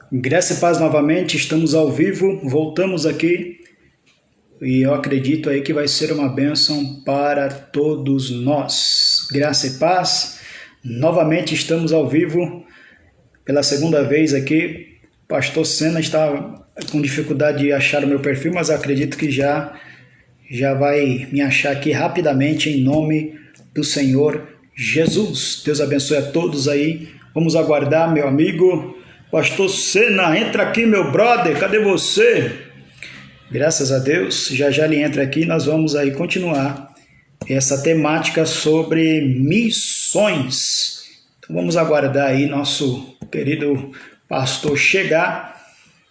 Graça e paz novamente, estamos ao vivo, voltamos aqui e eu acredito aí que vai ser uma bênção para todos nós. Graça e paz, novamente estamos ao vivo pela segunda vez aqui. Pastor Sena está com dificuldade de achar o meu perfil, mas acredito que já vai me achar aqui rapidamente em nome do Senhor Jesus. Deus abençoe a todos aí. Vamos aguardar, meu amigo. Pastor Sena, entra aqui, meu brother, cadê você? Graças a Deus, já ele entra aqui e nós vamos aí continuar essa temática sobre missões. Então vamos aguardar aí nosso querido pastor chegar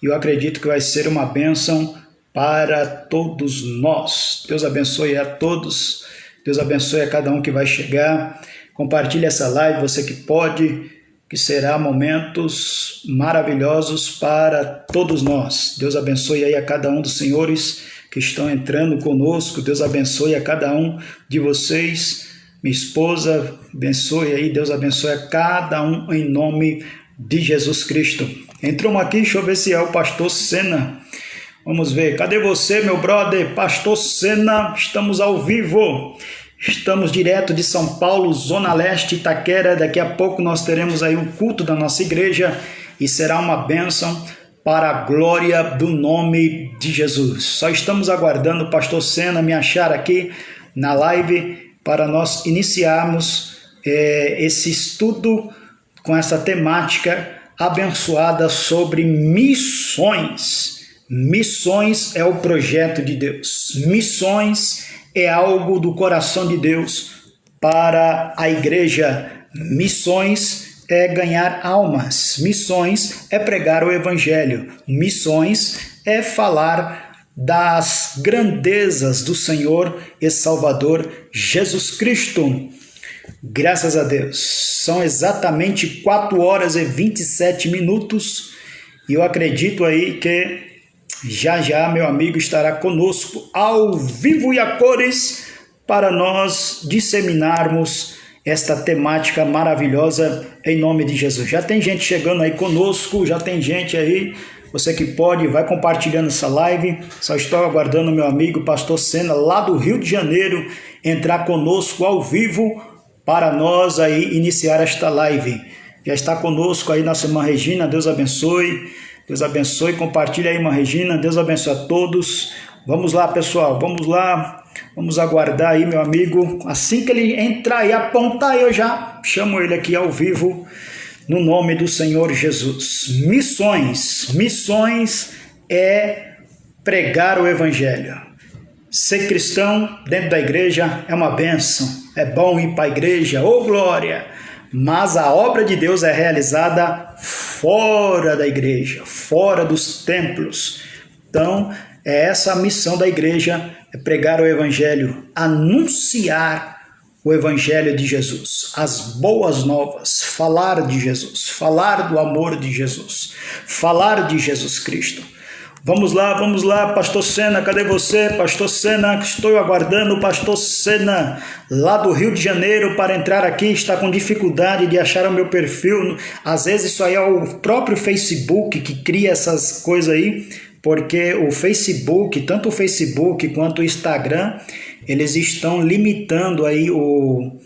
e eu acredito que vai ser uma bênção para todos nós. Deus abençoe a todos, Deus abençoe a cada um que vai chegar. Compartilhe essa live, você que pode, que será momentos maravilhosos para todos nós. Deus abençoe aí a cada um dos senhores que estão entrando conosco. Deus abençoe a cada um de vocês. Minha esposa, abençoe aí. Deus abençoe a cada um em nome de Jesus Cristo. Entramos aqui, deixa eu ver se é o pastor Sena. Vamos ver, cadê você, meu brother? Pastor Sena, estamos ao vivo. Estamos direto de São Paulo, Zona Leste, Itaquera. Daqui a pouco nós teremos aí um culto da nossa igreja e será uma bênção para a glória do nome de Jesus. Só estamos aguardando o pastor Sena me achar aqui na live para nós iniciarmos esse estudo com essa temática abençoada sobre missões. Missões é o projeto de Deus. Missões é algo do coração de Deus para a igreja. Missões é ganhar almas. Missões é pregar o evangelho. Missões é falar das grandezas do Senhor e Salvador Jesus Cristo. Graças a Deus. São exatamente 4 horas e 27 minutos e eu acredito aí que já, meu amigo, estará conosco ao vivo e a cores para nós disseminarmos esta temática maravilhosa em nome de Jesus. Já tem gente chegando aí conosco, já tem gente aí. Você que pode, vai compartilhando essa live. Só estou aguardando meu amigo pastor Sena, lá do Rio de Janeiro, entrar conosco ao vivo para nós aí iniciar esta live. Já está conosco aí nossa irmã Regina, Deus abençoe. Deus abençoe, compartilha aí, irmã Regina, Deus abençoe a todos. Vamos lá, pessoal, vamos lá, vamos aguardar aí, meu amigo. Assim que ele entrar e apontar, eu já chamo ele aqui ao vivo, no nome do Senhor Jesus. Missões é pregar o evangelho. Ser cristão dentro da igreja é uma bênção, é bom ir para a igreja, ô glória! Mas a obra de Deus é realizada fora da igreja, fora dos templos. Então, é essa a missão da igreja, é pregar o evangelho, anunciar o evangelho de Jesus, as boas novas, falar de Jesus, falar do amor de Jesus, falar de Jesus Cristo. Vamos lá, pastor Sena, cadê você? Pastor Sena, estou aguardando o pastor Sena, lá do Rio de Janeiro, para entrar aqui, está com dificuldade de achar o meu perfil. Às vezes isso aí é o próprio Facebook que cria essas coisas aí, porque o Facebook, tanto o Facebook quanto o Instagram, eles estão limitando aí o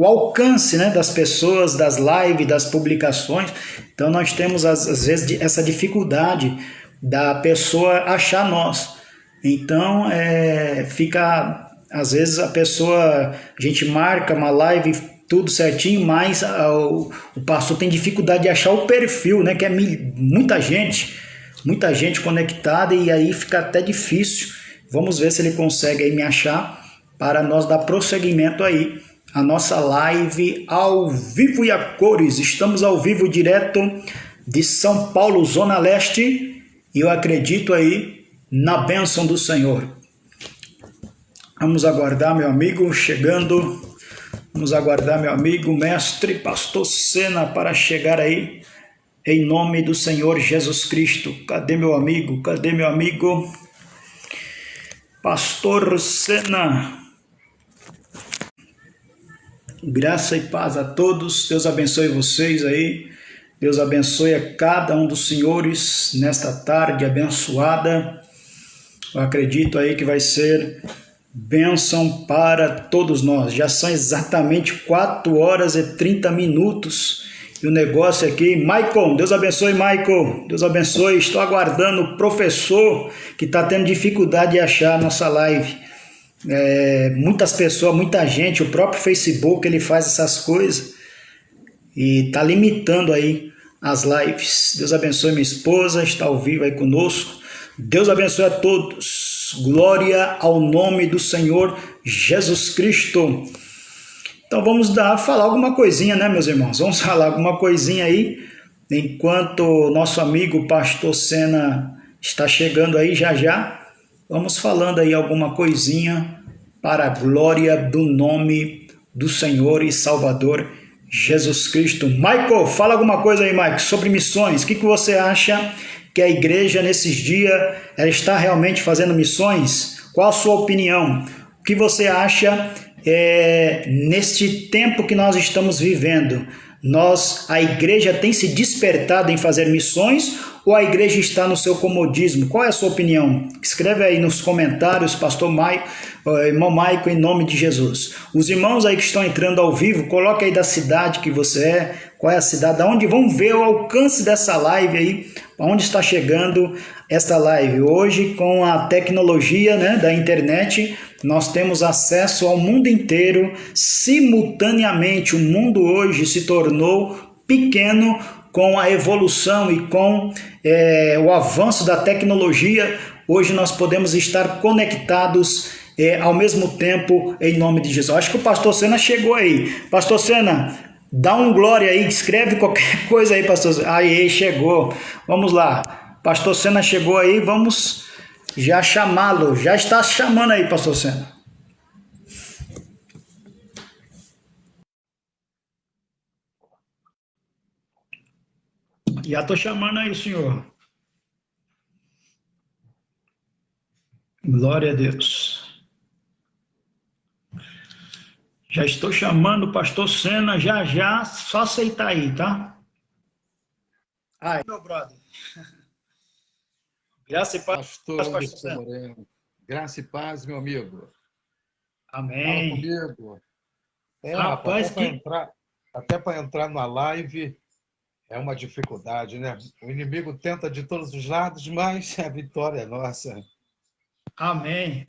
alcance, né, das pessoas, das lives, das publicações. Então nós temos às vezes essa dificuldade da pessoa achar nós. Então fica, às vezes a gente marca uma live tudo certinho, mas o pastor tem dificuldade de achar o perfil, né, que é muita gente conectada e aí fica até difícil. Vamos ver se ele consegue aí me achar para nós dar prosseguimento aí a nossa live ao vivo e a cores. Estamos ao vivo direto de São Paulo, Zona Leste, e eu acredito aí na bênção do Senhor. Vamos aguardar, meu amigo, chegando. Vamos aguardar, meu amigo, mestre, pastor Sena, para chegar aí, em nome do Senhor Jesus Cristo. Cadê meu amigo? Pastor Sena. Graça e paz a todos, Deus abençoe vocês aí, Deus abençoe a cada um dos senhores nesta tarde abençoada. Eu acredito aí que vai ser bênção para todos nós. Já são exatamente 4 horas e 30 minutos. E o negócio aqui, Michael, Deus abençoe, Michael, Deus abençoe. Estou aguardando o professor que está tendo dificuldade de achar a nossa live. Muitas pessoas, muita gente, o próprio Facebook, ele faz essas coisas e está limitando aí as lives. Deus abençoe minha esposa, está ao vivo aí conosco. Deus abençoe a todos. Glória ao nome do Senhor Jesus Cristo. Então vamos falar alguma coisinha, né, meus irmãos? Vamos falar alguma coisinha aí, enquanto o nosso amigo Pastor Sena está chegando aí já já. Vamos falando aí alguma coisinha para a glória do nome do Senhor e Salvador Jesus Cristo. Michael, fala alguma coisa aí, Michael, sobre missões. O que você acha que a igreja nesses dias ela está realmente fazendo missões? Qual a sua opinião? O que você acha neste tempo que nós estamos vivendo? A igreja tem se despertado em fazer missões ou a igreja está no seu comodismo? Qual é a sua opinião? Escreve aí nos comentários, pastor irmão Maico, em nome de Jesus. Os irmãos aí que estão entrando ao vivo, coloca aí da cidade que você é, qual é a cidade, aonde vão ver o alcance dessa live aí, aonde está chegando esta live. Hoje, com a tecnologia, né, da internet, nós temos acesso ao mundo inteiro simultaneamente. O mundo hoje se tornou pequeno com a evolução e com o avanço da tecnologia. Hoje nós podemos estar conectados ao mesmo tempo, em nome de Jesus. Acho que o pastor Sena chegou aí. Pastor Sena, dá um glória aí, escreve qualquer coisa aí, pastor Sena. Aí, chegou. Vamos lá. Pastor Sena chegou aí, vamos já chamá-lo. Já está chamando aí, pastor Sena. Já estou chamando aí, senhor. Glória a Deus. Já estou chamando o pastor Sena, já, só aceitar aí, tá? Ai, meu brother. Graça e paz, pastor Sena. Moreno. Graça e paz, meu amigo. Amém. Fala comigo. Rapaz, até para entrar na live é uma dificuldade, né? O inimigo tenta de todos os lados, mas a vitória é nossa. Amém.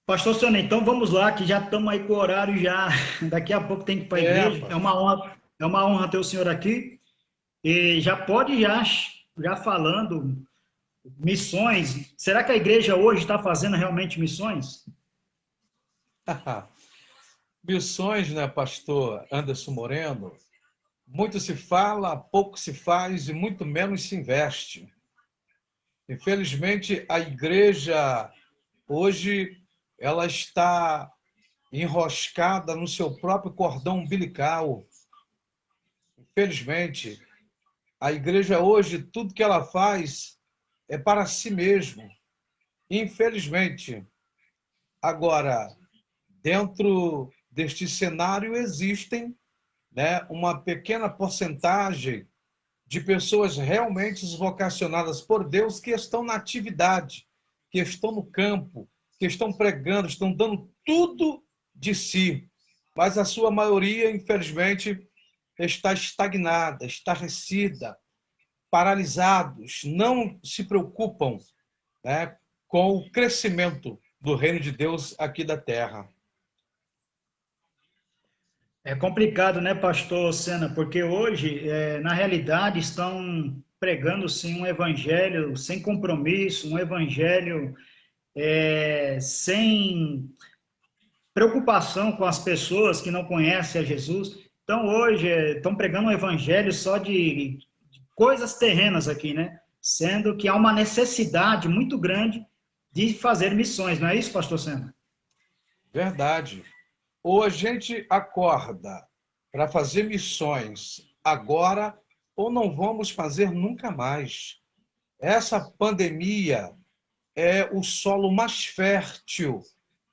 Pastor Sena, então vamos lá, que já estamos aí com o horário já. Daqui a pouco tem que ir para a igreja. É uma honra ter o senhor aqui. E já pode já falando missões. Será que a igreja hoje está fazendo realmente missões? Missões, né, pastor Anderson Moreno? Muito se fala, pouco se faz e muito menos se investe. Infelizmente, a igreja hoje ela está enroscada no seu próprio cordão umbilical. Infelizmente, a igreja hoje, tudo que ela faz é para si mesmo. Infelizmente. Agora, dentro deste cenário existem, né, uma pequena porcentagem de pessoas realmente vocacionadas por Deus que estão na atividade, que estão no campo, que estão pregando, estão dando tudo de si. Mas a sua maioria, infelizmente, está estagnada, estarrecida, paralisados, não se preocupam, né, com o crescimento do reino de Deus aqui da terra. É complicado, né, pastor Sena? Porque hoje, na realidade, estão pregando sim um evangelho sem compromisso, um evangelho sem preocupação com as pessoas que não conhecem a Jesus. Então, hoje, estão pregando um evangelho só de coisas terrenas aqui, né? Sendo que há uma necessidade muito grande de fazer missões, não é isso, pastor Sena? Verdade. Ou a gente acorda para fazer missões agora, ou não vamos fazer nunca mais. Essa pandemia é o solo mais fértil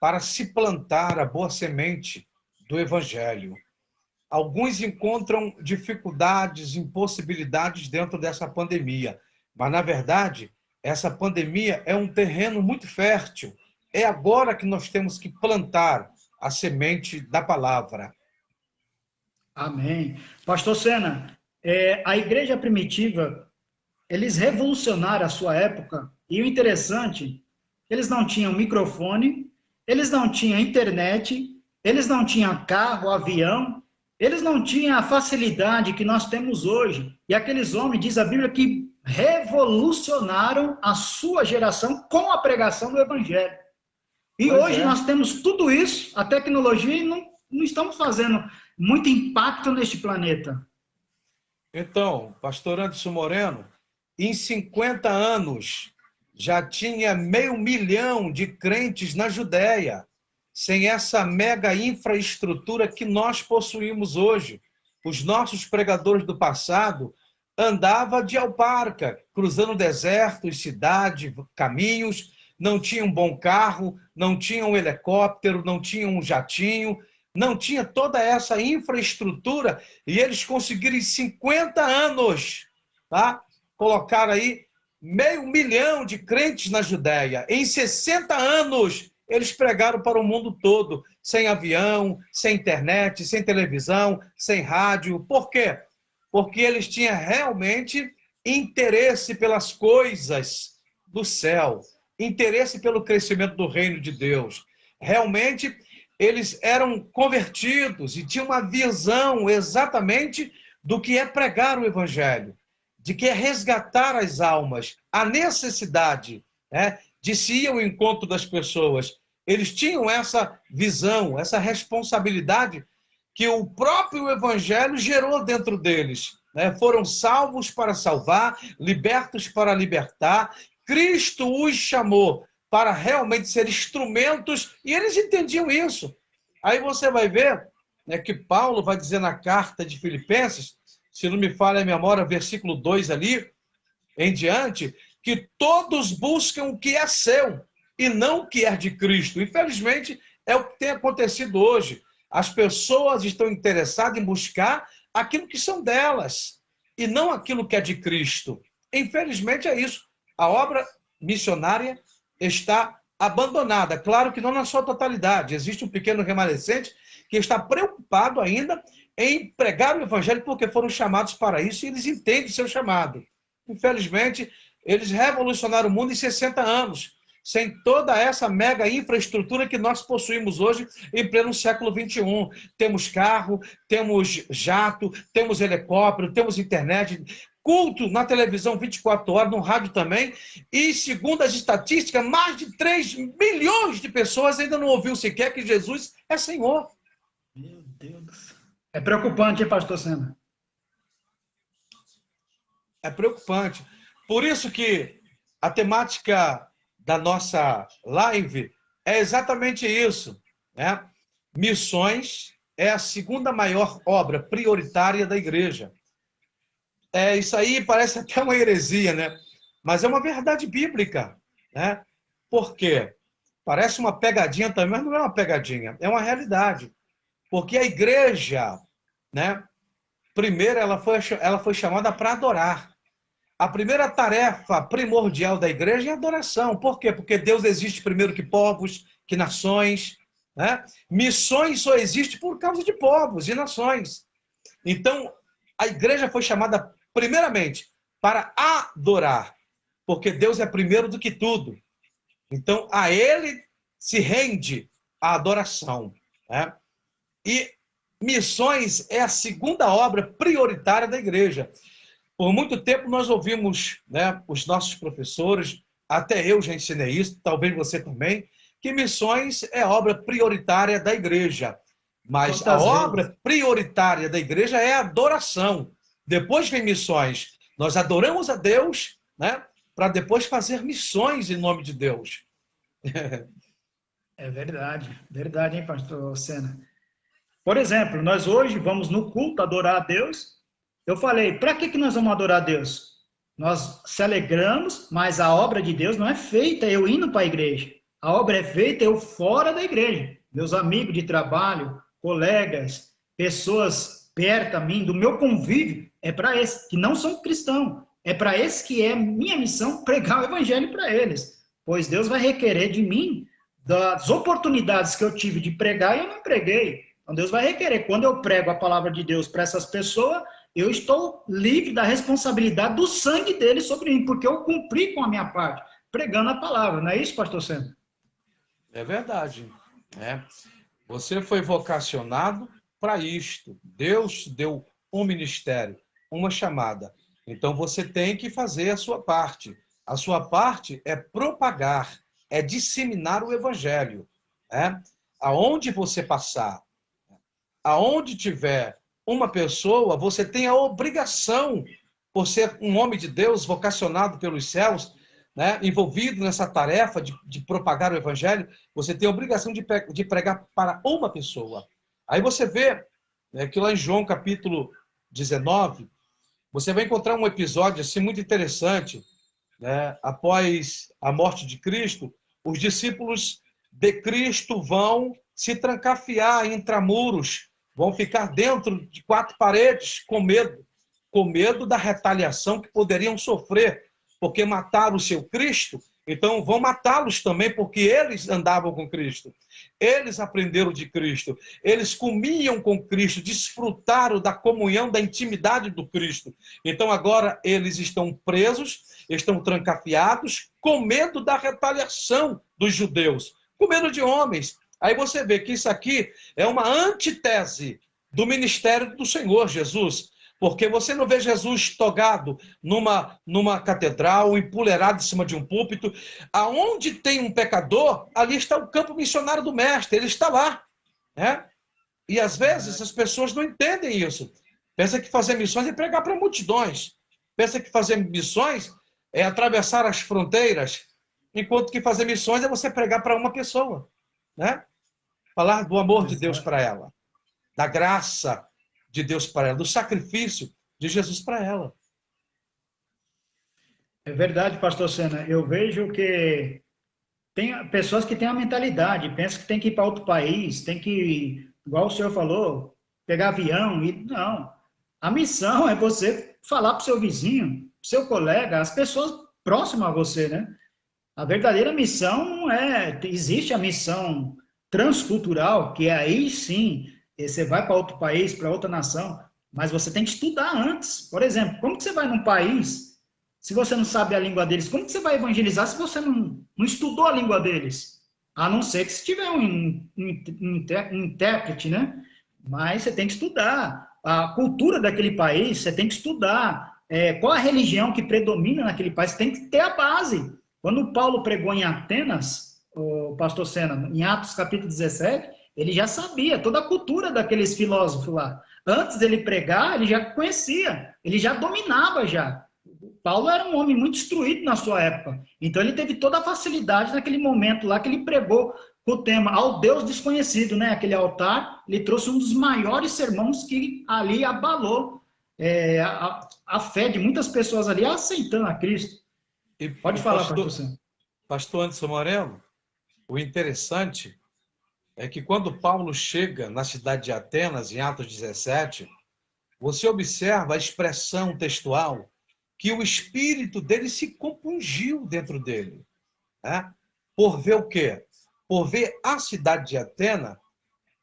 para se plantar a boa semente do Evangelho. alguns encontram dificuldades, impossibilidades dentro dessa pandemia. Mas, na verdade, essa pandemia é um terreno muito fértil. É agora que nós temos que plantar a semente da palavra. Amém. Pastor Sena, a igreja primitiva, eles revolucionaram a sua época, e o interessante, eles não tinham microfone, eles não tinham internet, eles não tinham carro, avião, eles não tinham a facilidade que nós temos hoje. E aqueles homens, diz a Bíblia, que revolucionaram a sua geração com a pregação do Evangelho. E Pois hoje é. nós temos tudo isso, a tecnologia, e não estamos fazendo muito impacto neste planeta. Então, pastor Anderson Moreno, em 50 anos, já tinha 500 mil de crentes na Judéia, sem essa mega infraestrutura que nós possuímos hoje. Os nossos pregadores do passado andavam de alparca, cruzando desertos, cidades, caminhos, não tinham um bom carro, não tinham um helicóptero, não tinham um jatinho, não tinha toda essa infraestrutura, e eles conseguiram em 50 anos, tá? Colocar aí 500 mil de crentes na Judéia. Em 60 anos, eles pregaram para o mundo todo, sem avião, sem internet, sem televisão, sem rádio. Por quê? Porque eles tinham realmente interesse pelas coisas do céu, interesse pelo crescimento do reino de Deus. Realmente, eles eram convertidos e tinham uma visão exatamente do que é pregar o evangelho, de que é resgatar as almas, a necessidade, né, de se ir ao encontro das pessoas. Eles tinham essa visão, essa responsabilidade que o próprio evangelho gerou dentro deles, né? Foram salvos para salvar, libertos para libertar. Cristo os chamou para realmente ser instrumentos, e eles entendiam isso. Aí você vai ver, né, que Paulo vai dizer na carta de Filipenses, se não me falha a memória, versículo 2 ali, em diante, que todos buscam o que é seu e não o que é de Cristo. Infelizmente, é o que tem acontecido hoje. As pessoas estão interessadas em buscar aquilo que são delas e não aquilo que é de Cristo. Infelizmente é isso. A obra missionária está abandonada. Claro que não na sua totalidade. Existe um pequeno remanescente que está preocupado ainda em pregar o evangelho porque foram chamados para isso e eles entendem o seu chamado. Infelizmente, eles revolucionaram o mundo em 60 anos, sem toda essa mega infraestrutura que nós possuímos hoje em pleno século XXI. Temos carro, temos jato, temos helicóptero, temos internet, culto na televisão 24 horas, no rádio também, e segundo as estatísticas, mais de 3 milhões de pessoas ainda não ouviu sequer que Jesus é Senhor. Meu Deus. É preocupante, hein, pastor Sena? É preocupante. Por isso que a temática da nossa live é exatamente isso, né? Missões é a segunda maior obra prioritária da igreja. Isso aí parece até uma heresia, né? Mas é uma verdade bíblica, né? Por quê? Parece uma pegadinha também, mas não é uma pegadinha, é uma realidade. Porque a igreja, né? Primeiro, ela foi chamada para adorar. A primeira tarefa primordial da igreja é a adoração. Por quê? Porque Deus existe primeiro que povos, que nações, né? Missões só existem por causa de povos e nações. Então, a igreja foi chamada primeiramente para adorar, porque Deus é primeiro do que tudo. Então, a Ele se rende a adoração, né? E missões é a segunda obra prioritária da igreja. Por muito tempo nós ouvimos, né, os nossos professores, até eu já ensinei isso, talvez você também, que missões é a obra prioritária da igreja. Mas a Quantas vezes? obra prioritária da igreja é a adoração. Depois vem missões. Nós adoramos a Deus, né, para depois fazer missões em nome de Deus. É verdade, hein, pastor Sena? Por exemplo, nós hoje vamos no culto adorar a Deus. Eu falei, para que nós vamos adorar a Deus? Nós se alegramos, mas a obra de Deus não é feita eu indo para a igreja. A obra é feita eu fora da igreja. Meus amigos de trabalho, colegas, pessoas perto a mim, do meu convívio, é para esses que não são cristãos. É para esses que é minha missão pregar o evangelho para eles. Pois Deus vai requerer de mim das oportunidades que eu tive de pregar e eu não preguei. Então Deus vai requerer. Quando eu prego a palavra de Deus para essas pessoas, eu estou livre da responsabilidade do sangue deles sobre mim, porque eu cumpri com a minha parte, pregando a palavra. Não é isso, pastor Sandro? É verdade, né? Você foi vocacionado para isto. Deus te deu um ministério, uma chamada. Então você tem que fazer a sua parte. A sua parte é propagar, é disseminar o evangelho, né? Aonde você passar, aonde tiver uma pessoa, você tem a obrigação, por ser um homem de Deus, vocacionado pelos céus, né, envolvido nessa tarefa de propagar o evangelho, você tem a obrigação de pregar para uma pessoa. Aí você vê, né, que lá em João capítulo 19, você vai encontrar um episódio assim muito interessante, né? Após a morte de Cristo, os discípulos de Cristo vão se trancafiar intramuros, vão ficar dentro de quatro paredes com medo da retaliação que poderiam sofrer, porque mataram o seu Cristo, então vão matá-los também, porque eles andavam com Cristo, eles aprenderam de Cristo, eles comiam com Cristo, desfrutaram da comunhão, da intimidade do Cristo. Então agora eles estão presos, estão trancafiados, com medo da retaliação dos judeus, com medo de homens. Aí você vê que isso aqui é uma antítese do ministério do Senhor Jesus, porque você não vê Jesus togado numa catedral, empoleirado em cima de um púlpito. Aonde tem um pecador, ali está o campo missionário do mestre, ele está lá, né? E às vezes as pessoas não entendem isso. Pensa que fazer missões é pregar para multidões. Pensa que fazer missões é atravessar as fronteiras, enquanto que fazer missões é você pregar para uma pessoa, né? Falar do amor de Deus para ela, da graça de Deus para ela, do sacrifício de Jesus para ela. É verdade, pastor Sena. Eu vejo que tem pessoas que têm a mentalidade, pensam que tem que ir para outro país, tem que, igual o senhor falou, pegar avião e não. A missão é você falar para o seu vizinho, pro seu colega, as pessoas próximas a você, né? A verdadeira missão não é. Existe a missão transcultural, que aí sim você vai para outro país, para outra nação, mas você tem que estudar antes. Por exemplo, como que você vai num país se você não sabe a língua deles? Como que você vai evangelizar se você não estudou a língua deles? A não ser que se tiver um intérprete, né? Mas você tem que estudar a cultura daquele país, você tem que estudar qual a religião que predomina naquele país, você tem que ter a base. Quando Paulo pregou em Atenas, o pastor Sena, em Atos capítulo 17, ele já sabia toda a cultura daqueles filósofos lá. Antes dele pregar, ele já conhecia, ele já dominava já. Paulo era um homem muito instruído na sua época. Então ele teve toda a facilidade naquele momento lá que ele pregou com o tema ao Deus desconhecido, né? Aquele altar, ele trouxe um dos maiores sermões que ali abalou a fé de muitas pessoas ali aceitando a Cristo. Pode falar, pastor Sam. Pastor Anderson Moreno, o interessante é que quando Paulo chega na cidade de Atenas, em Atos 17, você observa a expressão textual que o espírito dele se compungiu dentro dele, né? Por ver o quê? Por ver a cidade de Atenas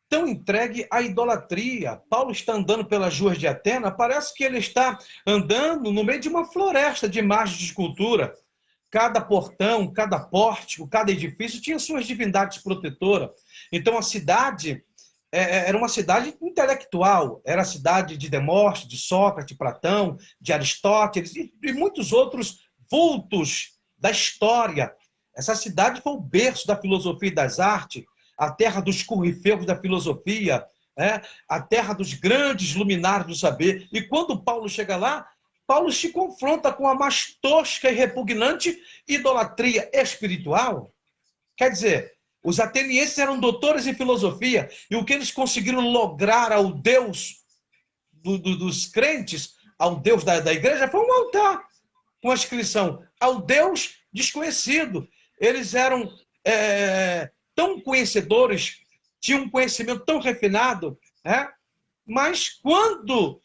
tão entregue à idolatria. Paulo está andando pelas ruas de Atenas, parece que ele está andando no meio de uma floresta de imagens de escultura. Cada portão, cada pórtico, cada edifício tinha suas divindades protetoras. Então a cidade era uma cidade intelectual, era a cidade de Demóstenes, de Sócrates, Platão, de Aristóteles e muitos outros vultos da história. Essa cidade foi o berço da filosofia e das artes, a terra dos corrifeus da filosofia, a terra dos grandes luminares do saber. E quando Paulo chega lá, Paulo se confronta com a mais tosca e repugnante idolatria espiritual. Quer dizer, os atenienses eram doutores em filosofia, e o que eles conseguiram lograr ao Deus dos crentes, ao Deus da igreja, foi um altar com a inscrição ao Deus desconhecido. Eles eram tão conhecedores, tinham um conhecimento tão refinado, Mas quando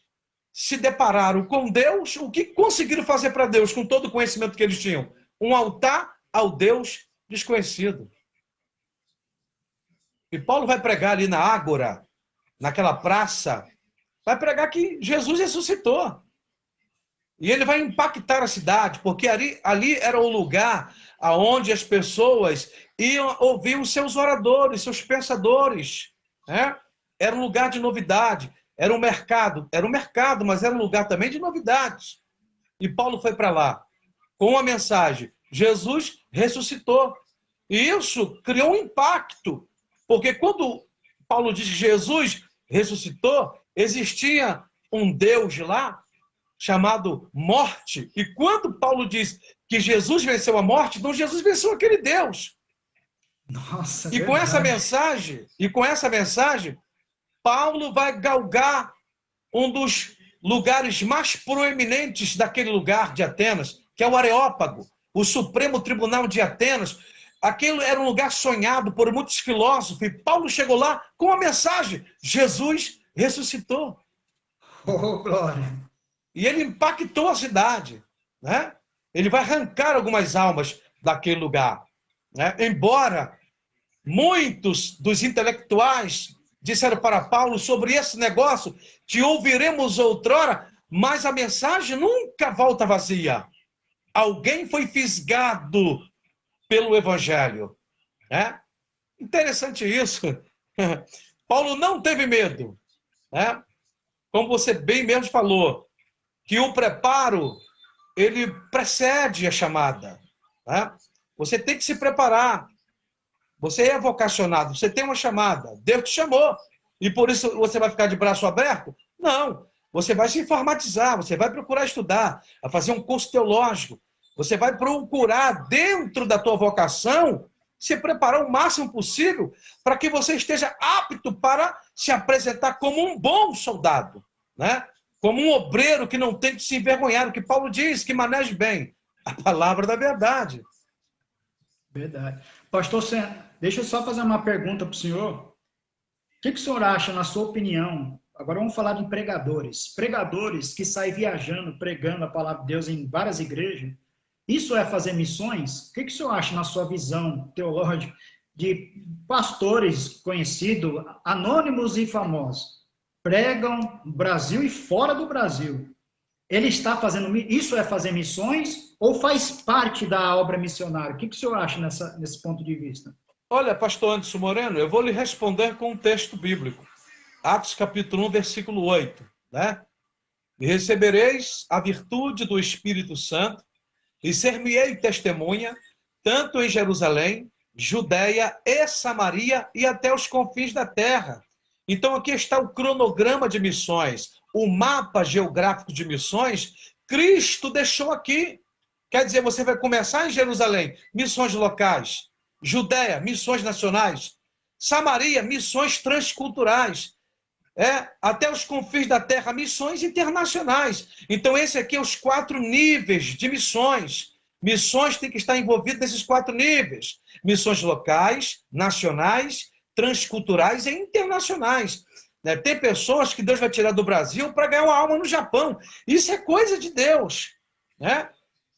se depararam com Deus, o que conseguiram fazer para Deus com todo o conhecimento que eles tinham? Um altar ao Deus desconhecido. E Paulo vai pregar ali na Ágora, naquela praça, vai pregar que Jesus ressuscitou. E ele vai impactar a cidade, porque ali era o lugar onde as pessoas iam ouvir os seus oradores, seus pensadores. Né? Era um lugar de novidade, era um mercado, mas era um lugar também de novidades. E Paulo foi para lá com a mensagem: Jesus ressuscitou. E isso criou um impacto, porque quando Paulo diz que Jesus ressuscitou, existia um Deus lá chamado morte. E quando Paulo diz que Jesus venceu a morte, então Jesus venceu aquele Deus. Nossa, E com essa mensagem, Paulo vai galgar um dos lugares mais proeminentes daquele lugar de Atenas, que é o Areópago, o Supremo Tribunal de Atenas. Aquilo era um lugar sonhado por muitos filósofos, e Paulo chegou lá com a mensagem: Jesus ressuscitou. oh, glória. E ele impactou a cidade. Né? Ele vai arrancar algumas almas daquele lugar. Né? Embora muitos dos intelectuais disseram para Paulo sobre esse negócio, te ouviremos outrora, mas a mensagem nunca volta vazia. Alguém foi fisgado pelo evangelho. Né? Interessante isso. Paulo não teve medo. Né? Como você bem mesmo falou, que o preparo, ele precede a chamada. Né? Você tem que se preparar. Você é vocacionado, você tem uma chamada. Deus te chamou. E por isso você vai ficar de braço aberto? Não. Você vai se informatizar, você vai procurar estudar, vai fazer um curso teológico. Você vai procurar, dentro da tua vocação, se preparar o máximo possível para que você esteja apto para se apresentar como um bom soldado, né? Como um obreiro que não tem que se envergonhar, o que Paulo diz, que maneje bem a palavra da verdade. Verdade. Pastor, deixa eu só fazer uma pergunta para o senhor. O que o senhor acha, na sua opinião? Agora vamos falar de pregadores. Pregadores que saem viajando, pregando a palavra de Deus em várias igrejas. Isso é fazer missões? O que o senhor acha, na sua visão teológica, de pastores conhecidos, anônimos e famosos? Pregam no Brasil e fora do Brasil. Ele está fazendo... Isso é fazer missões ou faz parte da obra missionária? O que o senhor acha nesse ponto de vista? Olha, pastor Anderson Moreno, eu vou lhe responder com um texto bíblico. Atos capítulo 1, versículo 8. Né? E recebereis a virtude do Espírito Santo e ser-me-ei testemunha, tanto em Jerusalém, Judeia e Samaria e até os confins da terra. Então aqui está o cronograma de missões, o mapa geográfico de missões, Cristo deixou aqui. Quer dizer, você vai começar em Jerusalém, missões locais. Judeia, missões nacionais. Samaria, missões transculturais. Até os confins da terra, missões internacionais. Então, esse aqui é os 4 níveis de missões. Missões têm que estar envolvidas nesses 4 níveis. Missões locais, nacionais, transculturais e internacionais. Tem pessoas que Deus vai tirar do Brasil para ganhar uma alma no Japão. Isso é coisa de Deus. Né?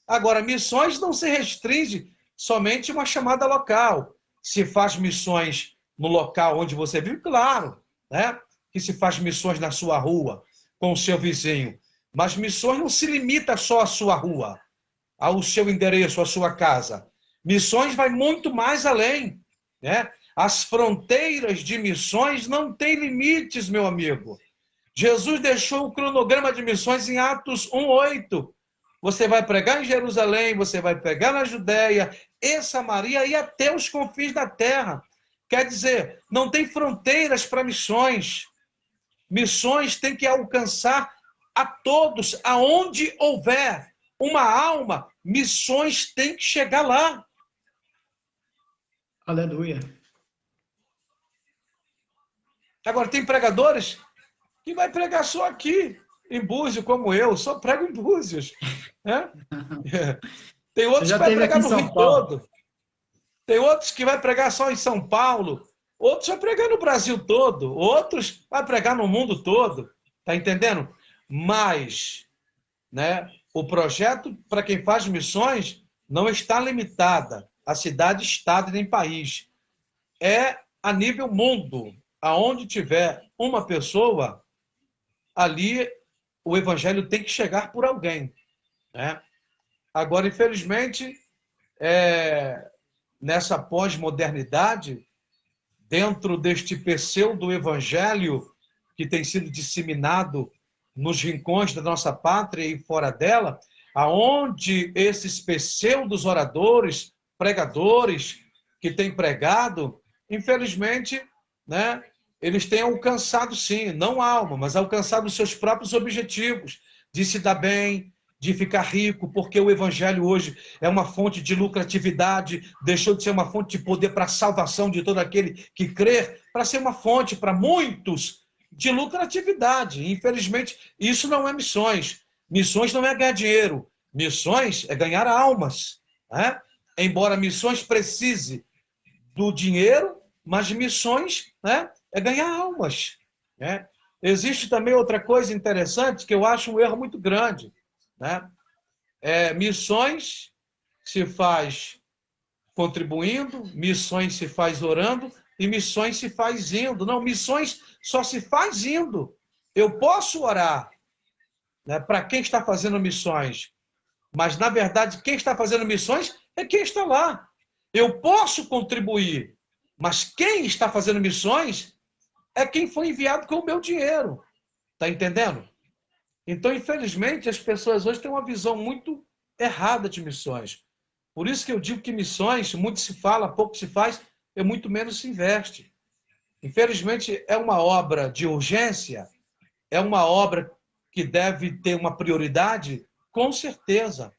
Agora, missões não se restringe somente a uma chamada local. Se faz missões no local onde você vive, claro, né? Que se faz missões na sua rua, com o seu vizinho. Mas missões não se limita só à sua rua, ao seu endereço, à sua casa. Missões vai muito mais além. Né? As fronteiras de missões não têm limites, meu amigo. Jesus deixou o cronograma de missões em Atos 1:8. Você vai pregar em Jerusalém, você vai pregar na Judéia, em Samaria e até os confins da terra. Quer dizer, não tem fronteiras para missões. Missões têm que alcançar a todos, aonde houver uma alma, missões têm que chegar lá. Aleluia. Agora, tem pregadores que vai pregar só aqui, em Búzios, como eu, só prego em Búzios. Né? Tem outros que vai pregar no Rio todo. Tem outros que vai pregar só em São Paulo, outros vai pregar no Brasil todo, outros vai pregar no mundo todo, tá entendendo? Mas, né, o projeto para quem faz missões não está limitada a cidade, estado e nem país. É a nível mundo, aonde tiver uma pessoa, ali o evangelho tem que chegar por alguém, né? Agora, infelizmente, nessa pós-modernidade, dentro deste pseudo-evangelho que tem sido disseminado nos rincões da nossa pátria e fora dela, aonde esses pseudos oradores, pregadores que têm pregado, infelizmente, né, eles têm alcançado, sim, não a alma, mas alcançado os seus próprios objetivos, de se dar bem, de ficar rico, porque o evangelho hoje é uma fonte de lucratividade, deixou de ser uma fonte de poder para a salvação de todo aquele que crer, para ser uma fonte para muitos de lucratividade. Infelizmente, isso não é missões. Missões não é ganhar dinheiro. Missões é ganhar almas, né? Embora missões precise do dinheiro, mas missões, né, é ganhar almas, né? Existe também outra coisa interessante que eu acho um erro muito grande, né? Missões se faz contribuindo, missões se faz orando e missões se faz indo. Não, missões só se faz indo. Eu posso orar, né, para quem está fazendo missões, mas, na verdade, quem está fazendo missões é quem está lá. Eu posso contribuir, mas quem está fazendo missões é quem foi enviado com o meu dinheiro. Está entendendo? Então, infelizmente, as pessoas hoje têm uma visão muito errada de missões. Por isso que eu digo que missões, muito se fala, pouco se faz, e muito menos se investe. Infelizmente, é uma obra de urgência, é uma obra que deve ter uma prioridade, com certeza.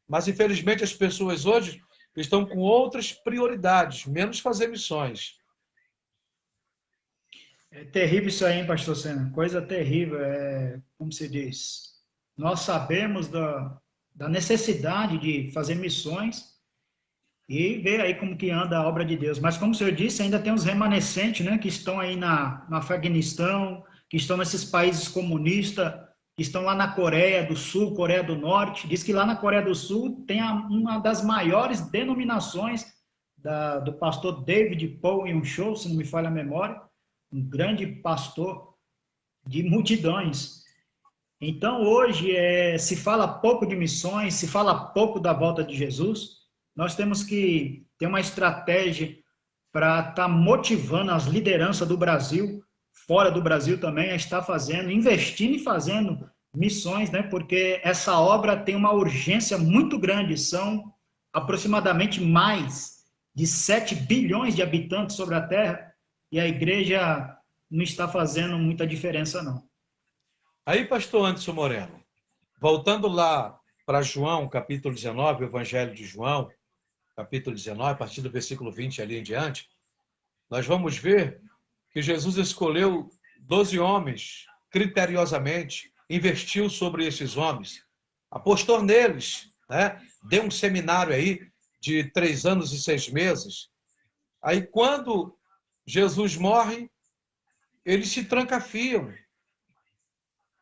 Mas, infelizmente, as pessoas hoje estão com outras prioridades, menos fazer missões. É terrível isso aí, hein, pastor Senna? Coisa terrível, como se diz. Nós sabemos da necessidade de fazer missões e ver aí como que anda a obra de Deus. Mas, como o senhor disse, ainda tem os remanescentes, né, que estão aí no Afeganistão, que estão nesses países comunistas, que estão lá na Coreia do Sul, Coreia do Norte. Diz que lá na Coreia do Sul tem uma das maiores denominações do pastor David Paul Yun-Cho, se não me falha a memória, um grande pastor de multidões. Então, hoje, se fala pouco de missões, se fala pouco da volta de Jesus. Nós temos que ter uma estratégia para estar motivando as lideranças do Brasil, fora do Brasil também, a estar fazendo, investindo e fazendo missões, né? Porque essa obra tem uma urgência muito grande. São aproximadamente mais de 7 bilhões de habitantes sobre a Terra e a igreja não está fazendo muita diferença, não. Aí, pastor Anderson Moreno, voltando lá para João, capítulo 19, o Evangelho de João, capítulo 19, a partir do versículo 20 ali em diante, nós vamos ver que Jesus escolheu 12 homens, criteriosamente, investiu sobre esses homens, apostou neles, né? Deu um seminário aí de 3 anos e 6 meses. Aí, quando Jesus morre, eles se trancafiam,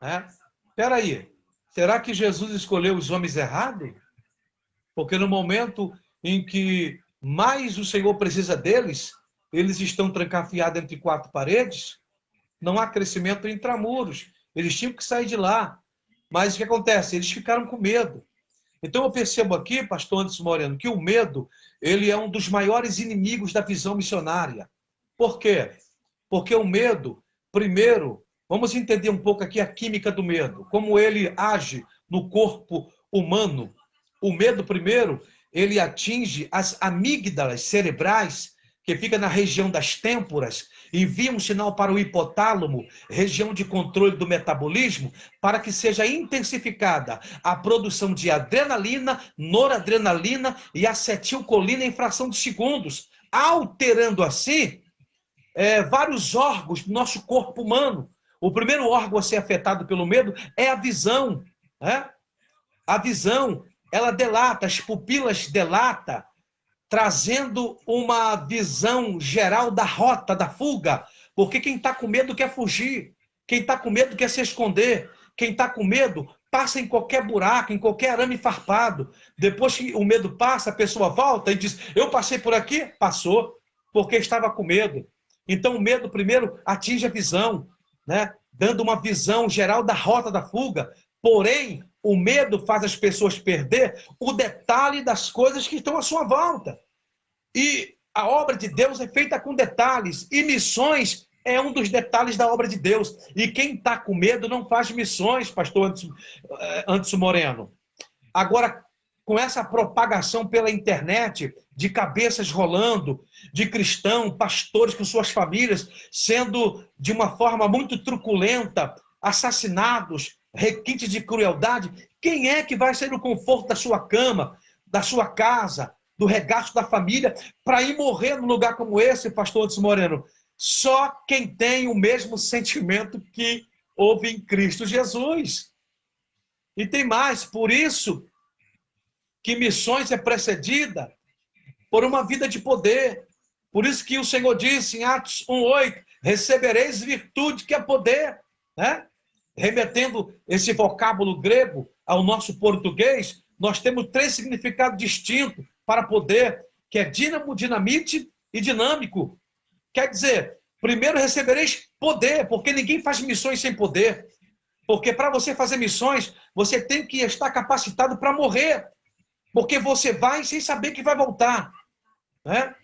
né? Espera aí, será que Jesus escolheu os homens errados? Porque no momento em que mais o Senhor precisa deles, eles estão trancafiados entre 4 paredes, não há crescimento intramuros, eles tinham que sair de lá. Mas o que acontece? Eles ficaram com medo. Então eu percebo aqui, pastor Anderson Moreno, que o medo, ele é um dos maiores inimigos da visão missionária. Por quê? Porque o medo, primeiro, vamos entender um pouco aqui a química do medo, como ele age no corpo humano. O medo, primeiro, ele atinge as amígdalas cerebrais, que fica na região das têmporas, envia um sinal para o hipotálamo, região de controle do metabolismo, para que seja intensificada a produção de adrenalina, noradrenalina e acetilcolina em fração de segundos, alterando assim vários órgãos do nosso corpo humano. O primeiro órgão a ser afetado pelo medo é a visão, né? A visão, ela delata, as pupilas delata, trazendo uma visão geral da rota, da fuga, porque quem está com medo quer fugir, quem está com medo quer se esconder, quem está com medo passa em qualquer buraco, em qualquer arame farpado. Depois que o medo passa, a pessoa volta e diz, eu passei por aqui? Passou, porque estava com medo. Então o medo primeiro atinge a visão, né? Dando uma visão geral da rota da fuga. Porém, o medo faz as pessoas perder o detalhe das coisas que estão à sua volta. E a obra de Deus é feita com detalhes. E missões é um dos detalhes da obra de Deus. E quem está com medo não faz missões, pastor Anderson Moreno. Agora, com essa propagação pela internet, de cabeças rolando, de cristãos, pastores com suas famílias, sendo de uma forma muito truculenta, assassinados, requintes de crueldade, quem é que vai sair do conforto da sua cama, da sua casa, do regaço da família, para ir morrer num lugar como esse, pastor Anderson Moreno? Só quem tem o mesmo sentimento que houve em Cristo Jesus. E tem mais, por isso que missões é precedida por uma vida de poder. Por isso que o Senhor disse em Atos 1:8, recebereis virtude, que é poder, né? Remetendo esse vocábulo grego ao nosso português, nós temos 3 significados distintos para poder, que é dínamo, dinamite e dinâmico. Quer dizer, primeiro recebereis poder, porque ninguém faz missões sem poder. Porque para você fazer missões, você tem que estar capacitado para morrer. Porque você vai sem saber que vai voltar, né?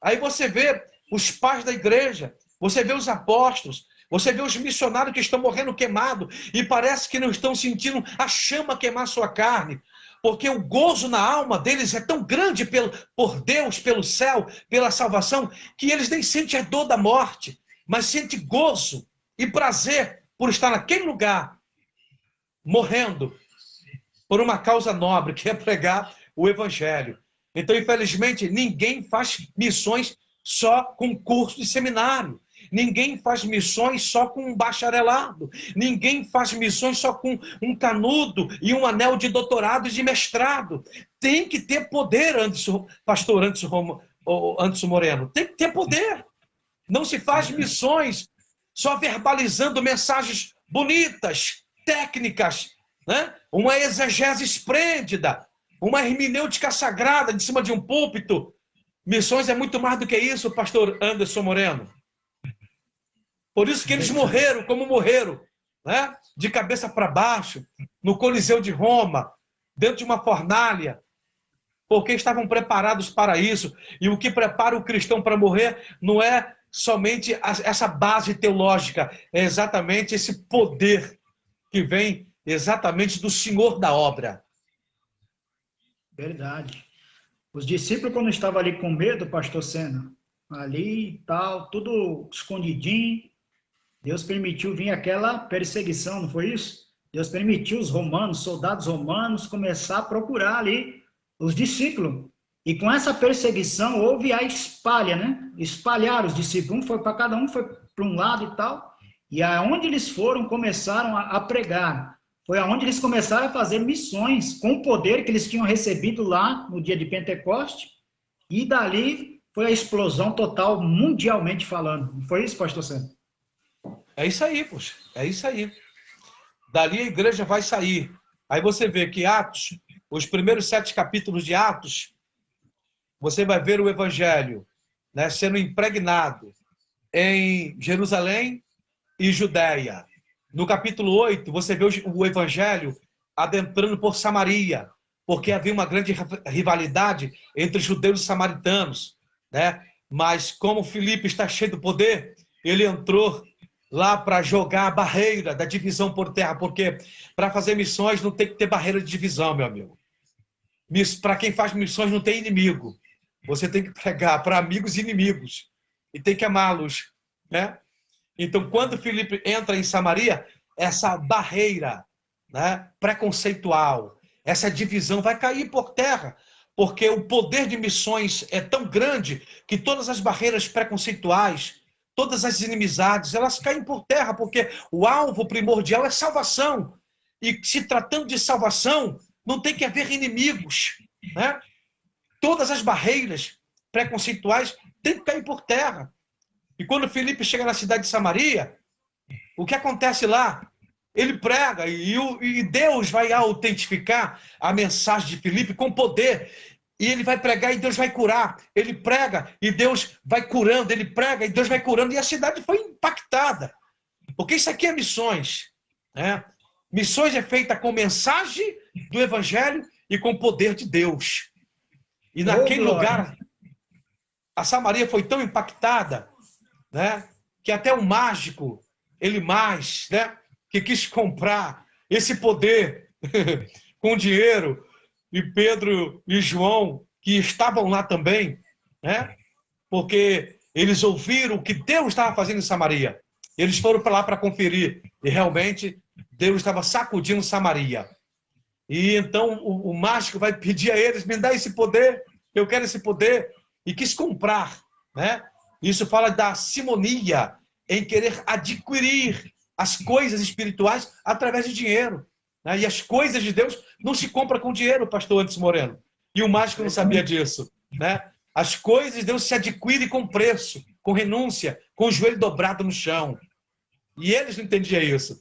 Aí você vê os pais da igreja, você vê os apóstolos, você vê os missionários que estão morrendo queimados e parece que não estão sentindo a chama queimar sua carne, porque o gozo na alma deles é tão grande por Deus, pelo céu, pela salvação, que eles nem sentem a dor da morte, mas sentem gozo e prazer por estar naquele lugar, morrendo por uma causa nobre, que é pregar o evangelho. Então, infelizmente, ninguém faz missões só com curso de seminário. Ninguém faz missões só com um bacharelado. Ninguém faz missões só com um canudo e um anel de doutorado e de mestrado. Tem que ter poder, pastor Anderson Moreno. Tem que ter poder. Não se faz missões só verbalizando mensagens bonitas, técnicas, né? Uma exegese esplêndida, uma hermenêutica sagrada de cima de um púlpito. Missões é muito mais do que isso, pastor Anderson Moreno. Por isso que eles morreram como morreram, né? De cabeça para baixo, no Coliseu de Roma, dentro de uma fornalha, porque estavam preparados para isso. E o que prepara o cristão para morrer não é somente essa base teológica, é exatamente esse poder que vem exatamente do Senhor da obra. Verdade. Os discípulos, quando estavam ali com medo, pastor Sena, ali e tal, tudo escondidinho, Deus permitiu vir aquela perseguição, não foi isso? Deus permitiu os romanos, soldados romanos, começar a procurar ali os discípulos. E com essa perseguição houve a espalha, né? Espalharam os discípulos, cada um foi para um lado e tal. E aonde eles foram, começaram a pregar. Foi aonde eles começaram a fazer missões com o poder que eles tinham recebido lá no dia de Pentecoste. E dali foi a explosão total, mundialmente falando. Não foi isso, pastor Sérgio? É isso aí, poxa. É isso aí. Dali a igreja vai sair. Aí você vê que Atos, os primeiros 7 capítulos de Atos, você vai ver o evangelho, né, sendo impregnado em Jerusalém e Judéia. No capítulo 8, você vê o evangelho adentrando por Samaria, porque havia uma grande rivalidade entre judeus e samaritanos, né? Mas como Filipe está cheio do poder, ele entrou lá para jogar a barreira da divisão por terra, porque para fazer missões não tem que ter barreira de divisão, meu amigo. Para quem faz missões não tem inimigo. Você tem que pregar para amigos e inimigos e tem que amá-los, né? Então, quando Filipe entra em Samaria, essa barreira, né, preconceitual, essa divisão vai cair por terra, porque o poder de missões é tão grande que todas as barreiras preconceituais, todas as inimizades, elas caem por terra, porque o alvo primordial é salvação. E se tratando de salvação, não tem que haver inimigos, né? Todas as barreiras preconceituais têm que cair por terra. E quando Filipe chega na cidade de Samaria, o que acontece lá? Ele prega e Deus vai autentificar a mensagem de Filipe com poder. E ele vai pregar e Deus vai curar. Ele prega e Deus vai curando. Ele prega e Deus vai curando. E a cidade foi impactada. Porque isso aqui é missões, né? Missões é feita com mensagem do Evangelho e com poder de Deus. E naquele lugar, a Samaria foi tão impactada, né, que até o mágico, né, que quis comprar esse poder com dinheiro, e Pedro e João, que estavam lá também, né, porque eles ouviram o que Deus estava fazendo em Samaria. Eles foram para lá para conferir, e realmente Deus estava sacudindo Samaria. E então o mágico vai pedir a eles: me dá esse poder, eu quero esse poder, e quis comprar, né? Isso fala da simonia, em querer adquirir as coisas espirituais através de dinheiro, né? E as coisas de Deus não se compram com dinheiro, pastor Anderson Moreno. E o mágico não sabia disso, né? As coisas de Deus se adquirem com preço, com renúncia, com o joelho dobrado no chão. E eles não entendiam isso.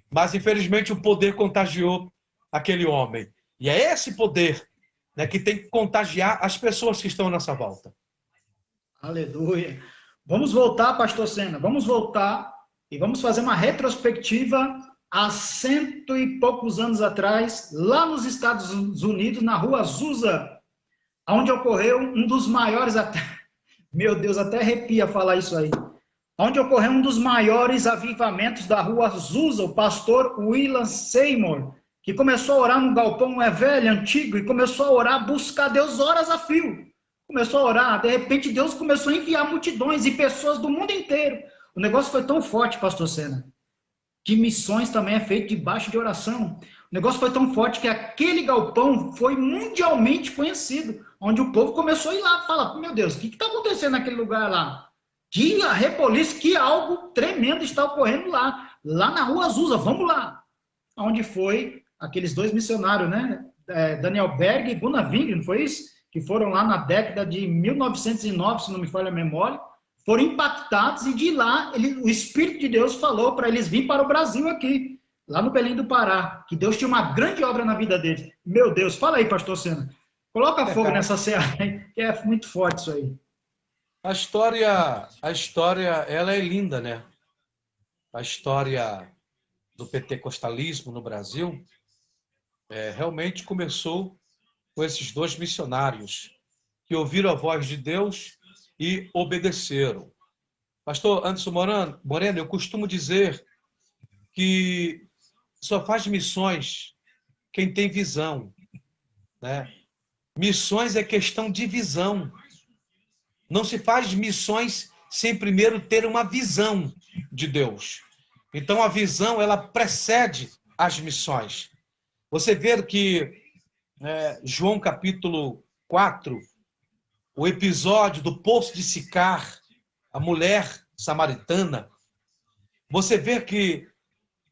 Mas, infelizmente, o poder contagiou aquele homem. E é esse poder, né, que tem que contagiar as pessoas que estão à nossa volta. Aleluia. Vamos voltar, pastor Sena, vamos voltar e vamos fazer uma retrospectiva há 100 e poucos anos atrás, lá nos Estados Unidos, na rua Azusa, onde ocorreu um dos maiores, meu Deus, até arrepia falar isso aí, onde ocorreu um dos maiores avivamentos da rua Azusa, o pastor William Seymour, que começou a orar num galpão velho, antigo, e começou a orar, buscar Deus horas a fio. Começou a orar, de repente Deus começou a enviar multidões e pessoas do mundo inteiro. O negócio foi tão forte, pastor Sena, que missões também é feito debaixo de oração. O negócio foi tão forte que aquele galpão foi mundialmente conhecido, onde o povo começou a ir lá e falar: meu Deus, o que está acontecendo naquele lugar lá? Que repolice, que algo tremendo está ocorrendo lá na rua Azusa, vamos lá. Onde foi aqueles dois missionários, né? Daniel Berg e Gunnar Wingren, não foi isso? Que foram lá na década de 1909, se não me falha a memória, foram impactados e de lá o Espírito de Deus falou para eles virem para o Brasil aqui, lá no Belém do Pará, que Deus tinha uma grande obra na vida deles. Meu Deus, fala aí, pastor Sena. Coloca fogo nessa serra aí, que é muito forte isso aí. A história, ela é linda, né? A história do pentecostalismo no Brasil realmente começou com esses dois missionários que ouviram a voz de Deus e obedeceram. Pastor Anderson Moreno, eu costumo dizer que só faz missões quem tem visão, né? Missões é questão de visão. Não se faz missões sem primeiro ter uma visão de Deus. Então a visão, ela precede as missões. Você vê que João capítulo 4, o episódio do poço de Sicar, a mulher samaritana, você vê que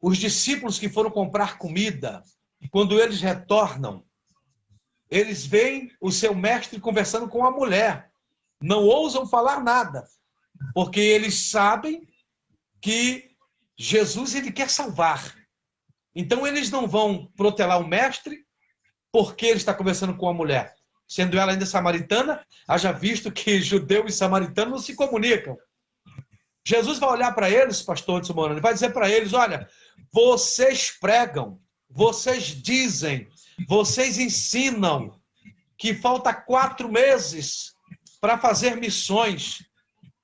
os discípulos que foram comprar comida, quando eles retornam, eles veem o seu mestre conversando com a mulher. Não ousam falar nada, porque eles sabem que Jesus ele quer salvar. Então eles não vão protelar o mestre porque ele está conversando com a mulher. Sendo ela ainda samaritana, haja visto que judeu e samaritano não se comunicam. Jesus vai olhar para eles, pastor Anderson Moreno, e vai dizer para eles: olha, vocês pregam, vocês dizem, vocês ensinam que falta 4 meses para fazer missões.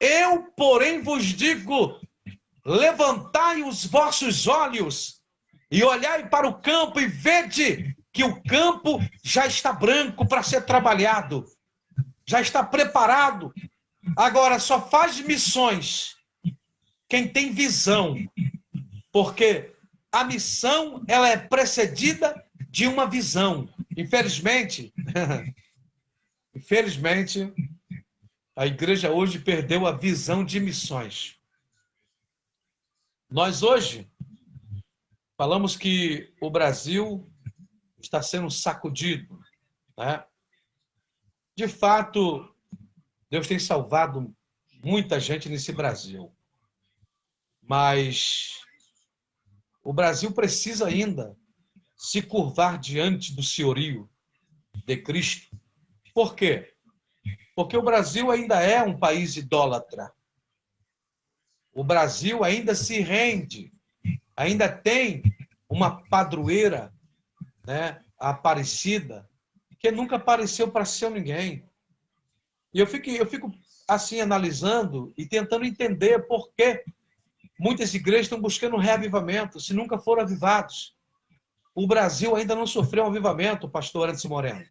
Eu, porém, vos digo: levantai os vossos olhos e olhai para o campo e vede que o campo já está branco para ser trabalhado, já está preparado. Agora, só faz missões quem tem visão, porque a missão ela é precedida de uma visão. Infelizmente, a igreja hoje perdeu a visão de missões. Nós hoje falamos que o Brasil está sendo sacudido, né? De fato, Deus tem salvado muita gente nesse Brasil. Mas o Brasil precisa ainda se curvar diante do senhorio de Cristo. Por quê? Porque o Brasil ainda é um país idólatra. O Brasil ainda se rende, ainda tem uma padroeira, né, Aparecida, que nunca apareceu para ser ninguém. E eu fico assim analisando e tentando entender por que muitas igrejas estão buscando um reavivamento, se nunca foram avivados. O Brasil ainda não sofreu um avivamento, pastor Anderson Moreno.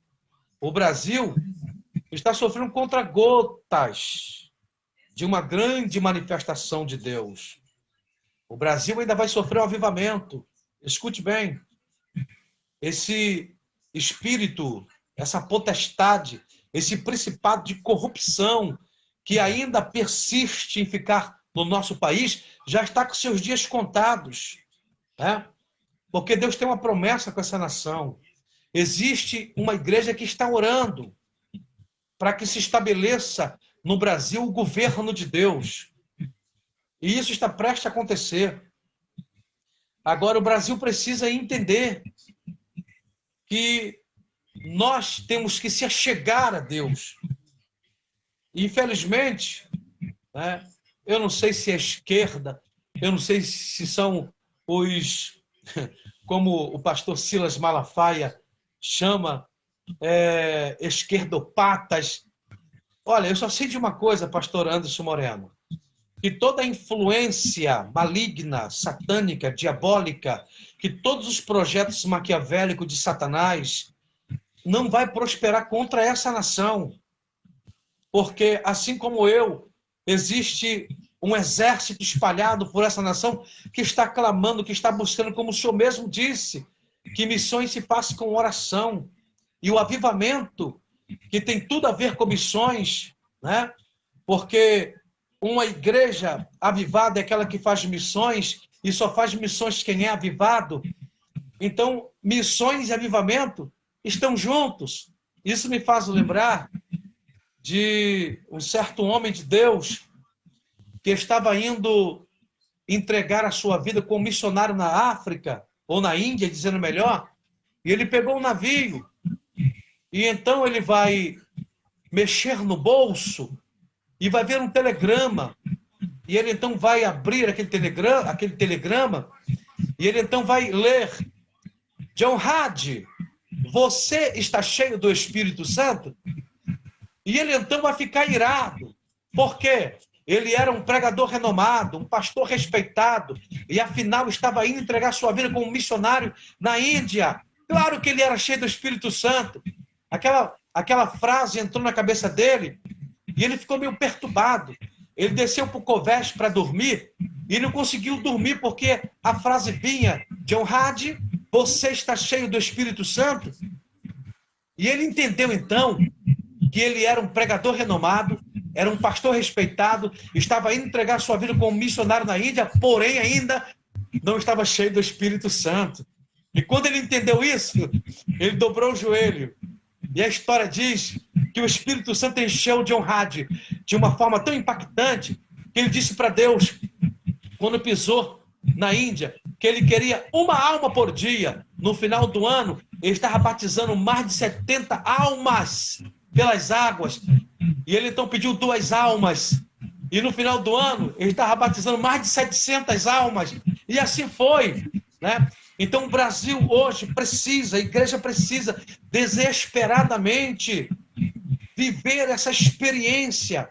O Brasil está sofrendo contra-gotas de uma grande manifestação de Deus. O Brasil ainda vai sofrer um avivamento. Escute bem. Esse espírito, essa potestade, esse principado de corrupção que ainda persiste em ficar no nosso país, já está com seus dias contados, né? Porque Deus tem uma promessa com essa nação. Existe uma igreja que está orando para que se estabeleça no Brasil o governo de Deus. E isso está prestes a acontecer. Agora, o Brasil precisa entender que nós temos que se achegar a Deus. E, infelizmente, né, eu não sei se é esquerda, eu não sei se são os, como o pastor Silas Malafaia chama, esquerdopatas. Olha, eu só sei de uma coisa, pastor Anderson Moreno, que toda influência maligna, satânica, diabólica, que todos os projetos maquiavélicos de Satanás não vai prosperar contra essa nação. Porque, assim como eu, existe um exército espalhado por essa nação que está clamando, que está buscando, como o Senhor mesmo disse, que missões se façam com oração. E o avivamento, que tem tudo a ver com missões, né? Porque uma igreja avivada é aquela que faz missões, e só faz missões quem é avivado. Então, missões e avivamento estão juntos. Isso me faz lembrar de um certo homem de Deus que estava indo entregar a sua vida como missionário na África, ou na Índia, dizendo melhor, e ele pegou um navio, e então ele vai mexer no bolso, e vai ver um telegrama, e ele então vai abrir aquele telegrama, e ele então vai ler: John Hagee, você está cheio do Espírito Santo? E ele então vai ficar irado. Por quê? Ele era um pregador renomado, um pastor respeitado, e afinal estava indo entregar sua vida como missionário na Índia. Claro que ele era cheio do Espírito Santo. Aquela frase entrou na cabeça dele, e ele ficou meio perturbado. Ele desceu para o Coveste para dormir, e não conseguiu dormir porque a frase vinha: John Hagee, você está cheio do Espírito Santo? E ele entendeu então que ele era um pregador renomado, era um pastor respeitado, estava indo entregar sua vida como missionário na Índia, porém ainda não estava cheio do Espírito Santo. E quando ele entendeu isso, ele dobrou o joelho. E a história diz que o Espírito Santo encheu John Hagee de uma forma tão impactante que ele disse para Deus, quando pisou na Índia, que ele queria uma alma por dia. No final do ano, ele estava batizando mais de 70 almas pelas águas. E ele então pediu 2 almas. E no final do ano, ele estava batizando mais de 700 almas. E assim foi, né? Então o Brasil hoje precisa, a igreja precisa desesperadamente viver essa experiência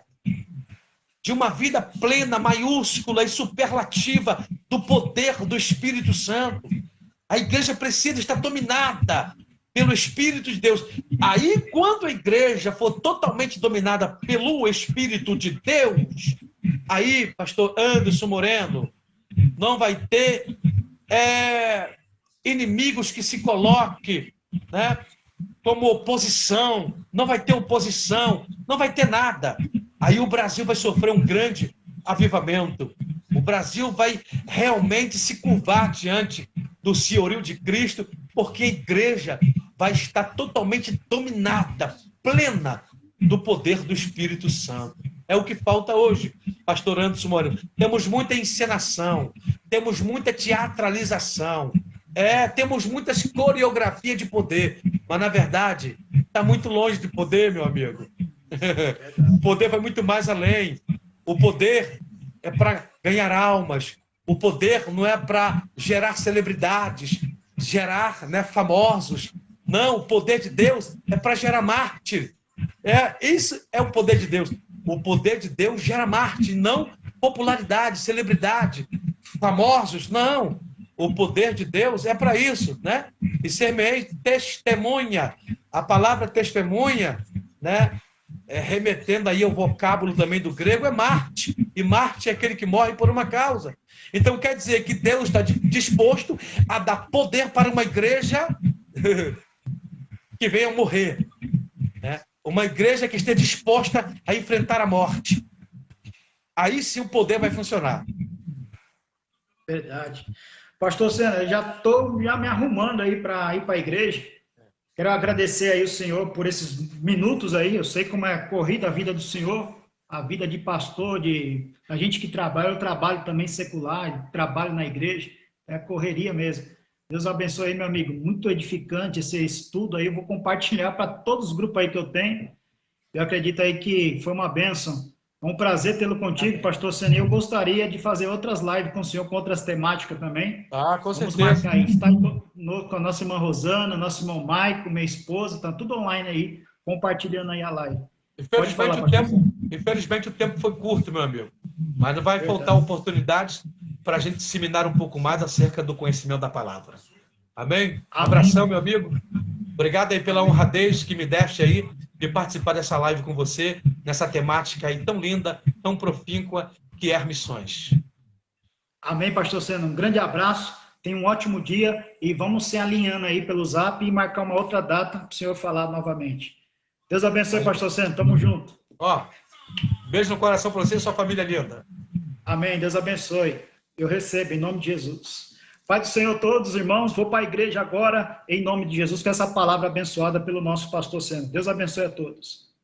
de uma vida plena, maiúscula e superlativa do poder do Espírito Santo. A igreja precisa estar dominada pelo Espírito de Deus. Aí, quando a igreja for totalmente dominada pelo Espírito de Deus, aí, pastor Anderson Moreno, não vai ter inimigos que se coloquem, né, como oposição, não vai ter oposição, não vai ter nada. Aí o Brasil vai sofrer um grande avivamento. O Brasil vai realmente se curvar diante do senhorio de Cristo, porque a igreja vai estar totalmente dominada, plena do poder do Espírito Santo. É o que falta hoje, pastor Anderson Moreira. Temos muita encenação, temos muita teatralização, temos muitas coreografias de poder, mas na verdade está muito longe de poder, meu amigo. O poder vai muito mais além. O poder é para ganhar almas. O poder não é para gerar celebridades, gerar, né, famosos. Não, o poder de Deus é para gerar mártir. Isso é o poder de Deus. O poder de Deus gera mártir, não popularidade, celebridade, famosos, não. O poder de Deus é para isso, né? E semeia testemunha. A palavra testemunha, né? Remetendo aí ao vocábulo também do grego, é mártir. E mártir é aquele que morre por uma causa. Então quer dizer que Deus está disposto a dar poder para uma igreja que venha morrer, né? Uma igreja que esteja disposta a enfrentar a morte. Aí sim o poder vai funcionar. Verdade. Pastor Sena, eu já estou me arrumando aí para ir para a igreja. Quero agradecer aí o senhor por esses minutos aí. Eu sei como é corrida a vida do senhor, a vida de pastor, a gente que trabalha. Eu trabalho também secular, trabalho na igreja, é correria mesmo. Deus abençoe aí, meu amigo. Muito edificante esse estudo aí. Eu vou compartilhar para todos os grupos aí que eu tenho. Eu acredito aí que foi uma bênção. É um prazer tê-lo contigo, pastor Sena. Eu gostaria de fazer outras lives com o senhor, com outras temáticas também. Com certeza. Vamos marcar aí. Está com a nossa irmã Rosana, nosso irmão Maico, minha esposa, está tudo online aí, compartilhando aí a live. Infelizmente o tempo foi curto, meu amigo. Mas não vai faltar oportunidades para a gente disseminar um pouco mais acerca do conhecimento da palavra. Amém? Abração, meu amigo. Obrigado aí pela honradez que me deste aí de participar dessa live com você, nessa temática aí tão linda, tão profícua, que é as missões. Amém, pastor Sena. Um grande abraço, tenha um ótimo dia e vamos se alinhando aí pelo Zap e marcar uma outra data para o senhor falar novamente. Deus abençoe, pastor Sena. Tamo junto. Beijo no coração para você e sua família linda. Amém. Deus abençoe. Eu recebo, em nome de Jesus. Pai do Senhor, todos os irmãos, vou para a igreja agora, em nome de Jesus, com essa palavra abençoada pelo nosso pastor Sena. Deus abençoe a todos.